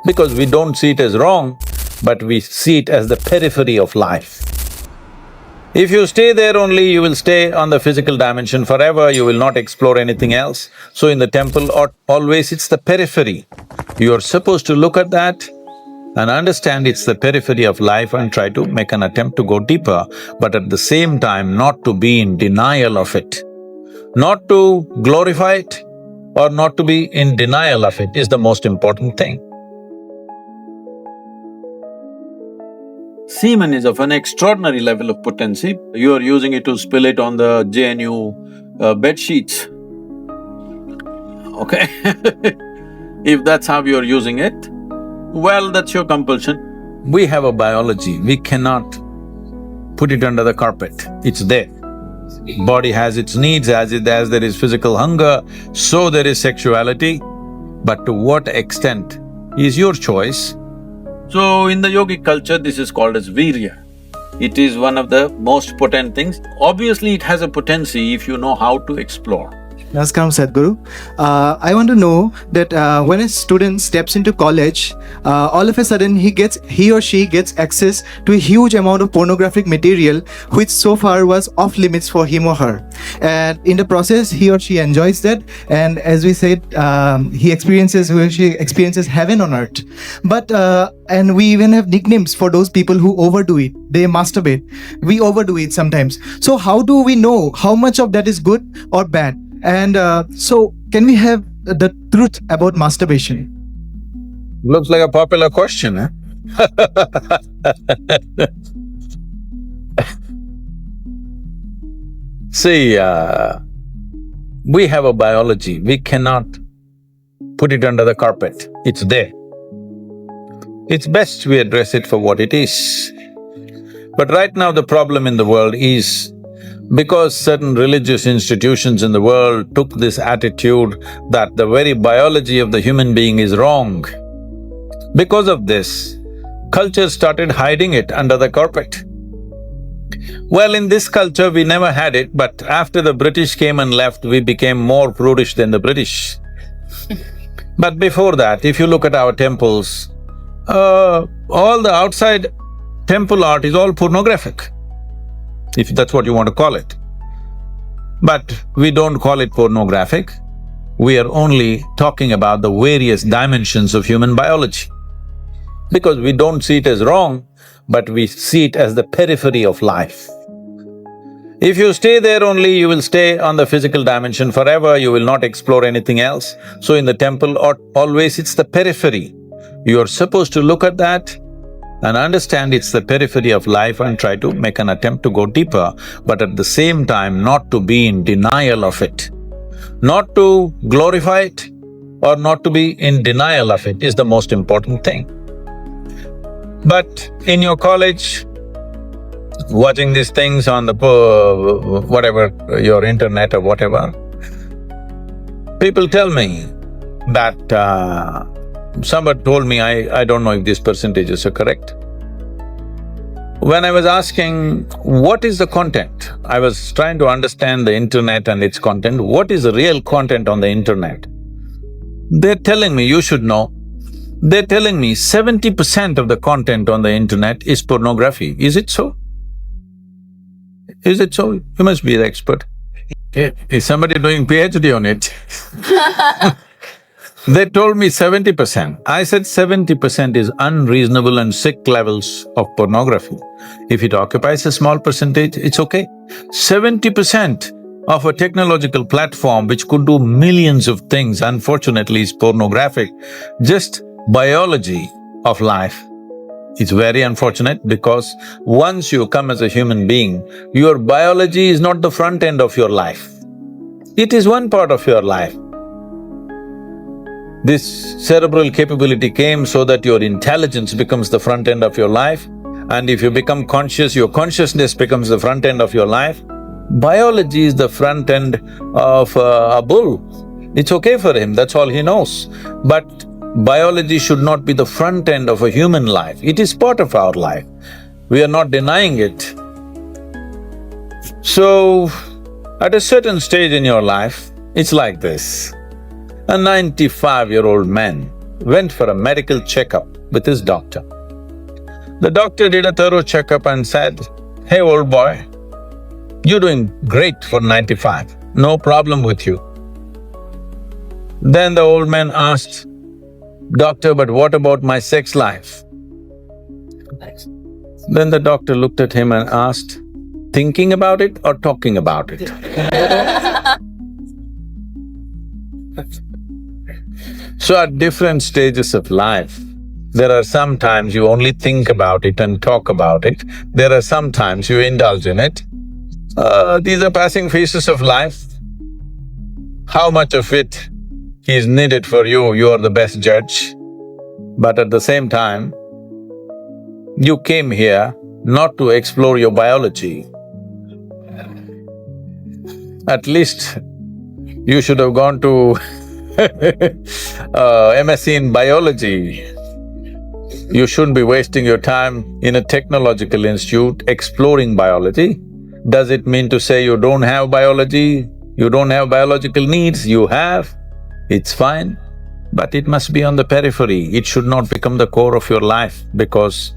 because we don't see it as wrong, but we see it as the periphery of life. If you stay there only, you will stay on the physical dimension forever, you will not explore anything else. So in the temple, always it's the periphery. You are supposed to look at that and understand it's the periphery of life and try to make an attempt to go deeper, but at the same time not to be in denial of it. Not to glorify it or not to be in denial of it is the most important thing. Semen is of an extraordinary level of potency. You are using it to spill it on the JNU bed sheets, okay? If that's how you're using it, well, that's your compulsion. We have a biology, we cannot put it under the carpet, it's there. Body has its needs, as there is physical hunger, so there is sexuality, but to what extent is your choice. So in the yogic culture, this is called as virya. It is one of the most potent things. Obviously, it has a potency if you know how to explore. Namaskaram, Sadhguru. I want to know that when a student steps into college, all of a sudden he or she gets access to a huge amount of pornographic material which so far was off limits for him or her. And in the process, he or she enjoys that, and as we said, he or she experiences heaven on earth. But and we even have nicknames for those people who overdo it. They masturbate. We overdo it sometimes. So how do we know how much of that is good or bad? And so, can we have the truth about masturbation? Looks like a popular question, eh? See, we have a biology, we cannot put it under the carpet, it's there. It's best we address it for what it is. But right now the problem in the world is because certain religious institutions in the world took this attitude that the very biology of the human being is wrong. Because of this, culture started hiding it under the carpet. Well, in this culture we never had it, but after the British came and left, we became more prudish than the British. But before that, if you look at our temples, all the outside temple art is all pornographic, if that's what you want to call it. But we don't call it pornographic, we are only talking about the various dimensions of human biology. Because we don't see it as wrong, but we see it as the periphery of life. If you stay there only, you will stay on the physical dimension forever, you will not explore anything else. So in the temple, always it's the periphery. You are supposed to look at that and understand it's the periphery of life and try to make an attempt to go deeper, but at the same time not to be in denial of it. Not to glorify it or not to be in denial of it is the most important thing. But in your college, watching these things on the whatever, your internet or whatever, people tell me that somebody told me, I don't know if these percentages are correct. When I was asking, what is the content? I was trying to understand the internet and its content. What is the real content on the internet? They're telling me, you should know, they're telling me 70% of the content on the internet is pornography. Is it so? Is it so? You must be the expert. Is somebody doing PhD on it? They told me 70%. I said 70% is unreasonable and sick levels of pornography. If it occupies a small percentage, it's okay. 70% of a technological platform which could do millions of things, unfortunately is pornographic. Just biology of life. It's very unfortunate because once you come as a human being, your biology is not the front end of your life. It is one part of your life. This cerebral capability came so that your intelligence becomes the front end of your life, and if you become conscious, your consciousness becomes the front end of your life. Biology is the front end of a bull. It's okay for him, that's all he knows. But biology should not be the front end of a human life, it is part of our life. We are not denying it. So, at a certain stage in your life, it's like this. A 95-year-old man went for a medical checkup with his doctor. The doctor did a thorough checkup and said, "Hey, old boy, you're doing great for 95, no problem with you." Then the old man asked, "Doctor, but what about my sex life?" Then the doctor looked at him and asked, "Thinking about it or talking about it?" So at different stages of life, there are some times you only think about it and talk about it, there are some times you indulge in it. These are passing phases of life. How much of it is needed for you, you are the best judge. But at the same time, you came here not to explore your biology. At least you should have gone to MSc in biology. You shouldn't be wasting your time in a technological institute exploring biology. Does it mean to say you don't have biology, you don't have biological needs? You have, it's fine, but it must be on the periphery. It should not become the core of your life because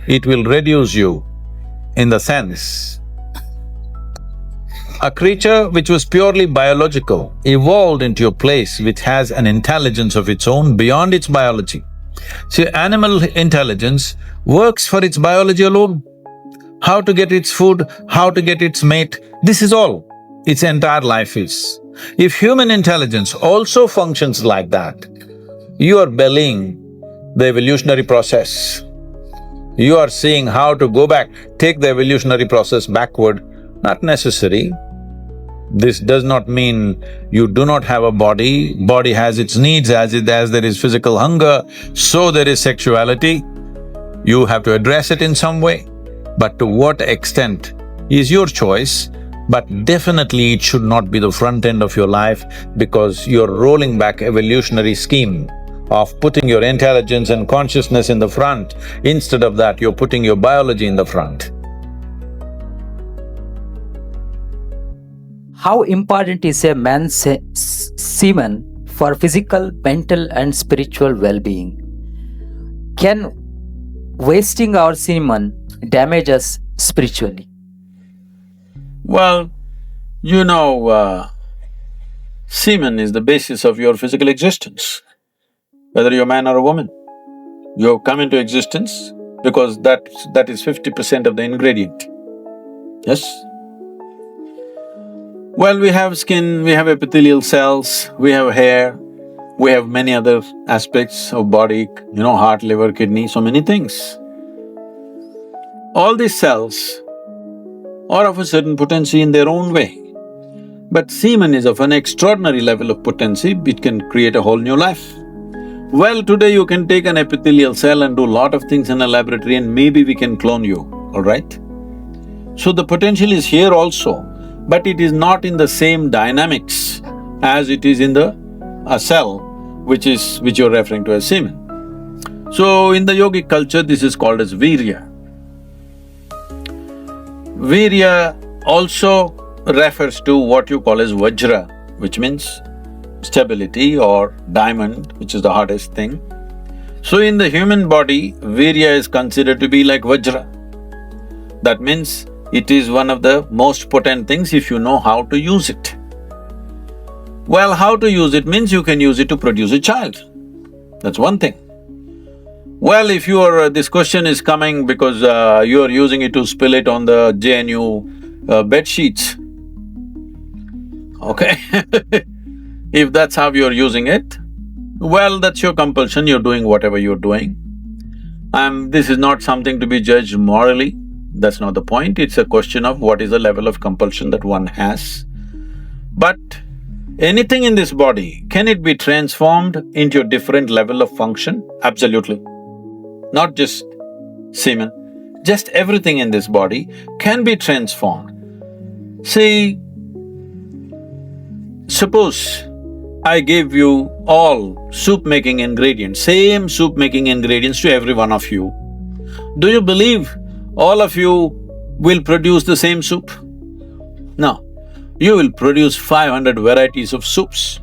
it will reduce you in the sense. A creature which was purely biological evolved into a place which has an intelligence of its own beyond its biology. See, animal intelligence works for its biology alone. How to get its food, how to get its mate, this is all its entire life is. If human intelligence also functions like that, you are bellying the evolutionary process. You are seeing how to go back, take the evolutionary process backward, not necessary. This does not mean you do not have a body, body has its needs, as there is physical hunger, so there is sexuality. You have to address it in some way, but to what extent is your choice, but definitely it should not be the front end of your life because you're rolling back evolutionary scheme of putting your intelligence and consciousness in the front. Instead of that, you're putting your biology in the front. How important is a man's semen for physical, mental and spiritual well-being? Can wasting our semen damage us spiritually? Well, you know, semen is the basis of your physical existence. Whether you're a man or a woman, you have come into existence because that is 50% of the ingredient. Yes? Well, we have skin, we have epithelial cells, we have hair, we have many other aspects of body, heart, liver, kidney, so many things. All these cells are of a certain potency in their own way. But semen is of an extraordinary level of potency, it can create a whole new life. Well, today you can take an epithelial cell and do a lot of things in a laboratory and maybe we can clone you, all right? So the potential is here also, but it is not in the same dynamics as it is in a cell, which you're referring to as semen. So in the yogic culture, this is called as virya. Virya also refers to what you call as vajra, which means stability, or diamond, which is the hardest thing. So in the human body, virya is considered to be like vajra. That means it is one of the most potent things if you know how to use it. Well, how to use it means you can use it to produce a child. That's one thing. Well, if this question is coming because you are using it to spill it on the JNU bed sheets, okay? If that's how you're using it, well, that's your compulsion, you're doing whatever you're doing. This is not something to be judged morally, that's not the point, it's a question of what is the level of compulsion that one has. But anything in this body, can it be transformed into a different level of function? Absolutely. Not just semen, just everything in this body can be transformed. See, suppose I gave you all soup-making ingredients, same soup-making ingredients to every one of you. Do you believe all of you will produce the same soup? No. You will produce 500 varieties of soups,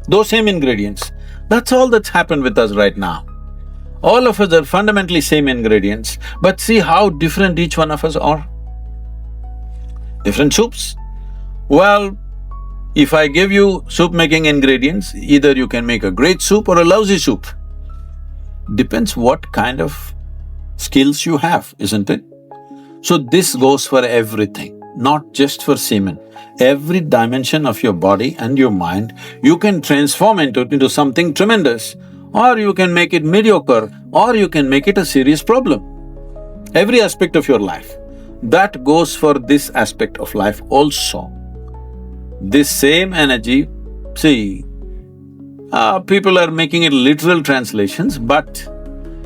those same ingredients. That's all that's happened with us right now. All of us are fundamentally same ingredients, but see how different each one of us are. Different soups. Well, if I give you soup-making ingredients, either you can make a great soup or a lousy soup. Depends what kind of skills you have, isn't it? So this goes for everything, not just for semen. Every dimension of your body and your mind, you can transform into something tremendous, or you can make it mediocre, or you can make it a serious problem. Every aspect of your life. That goes for this aspect of life also. This same energy, see, people are making it literal translations, but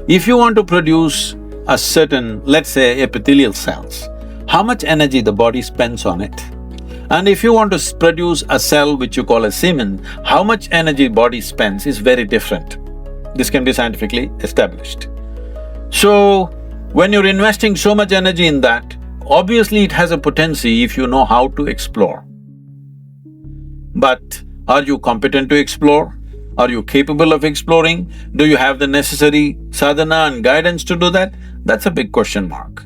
if you want to produce a certain, let's say, epithelial cells, how much energy the body spends on it? And if you want to produce a cell which you call a semen, how much energy body spends is very different. This can be scientifically established. So, when you're investing so much energy in that, obviously it has a potency if you know how to explore. But are you competent to explore? Are you capable of exploring? Do you have the necessary sadhana and guidance to do that? That's a big question mark.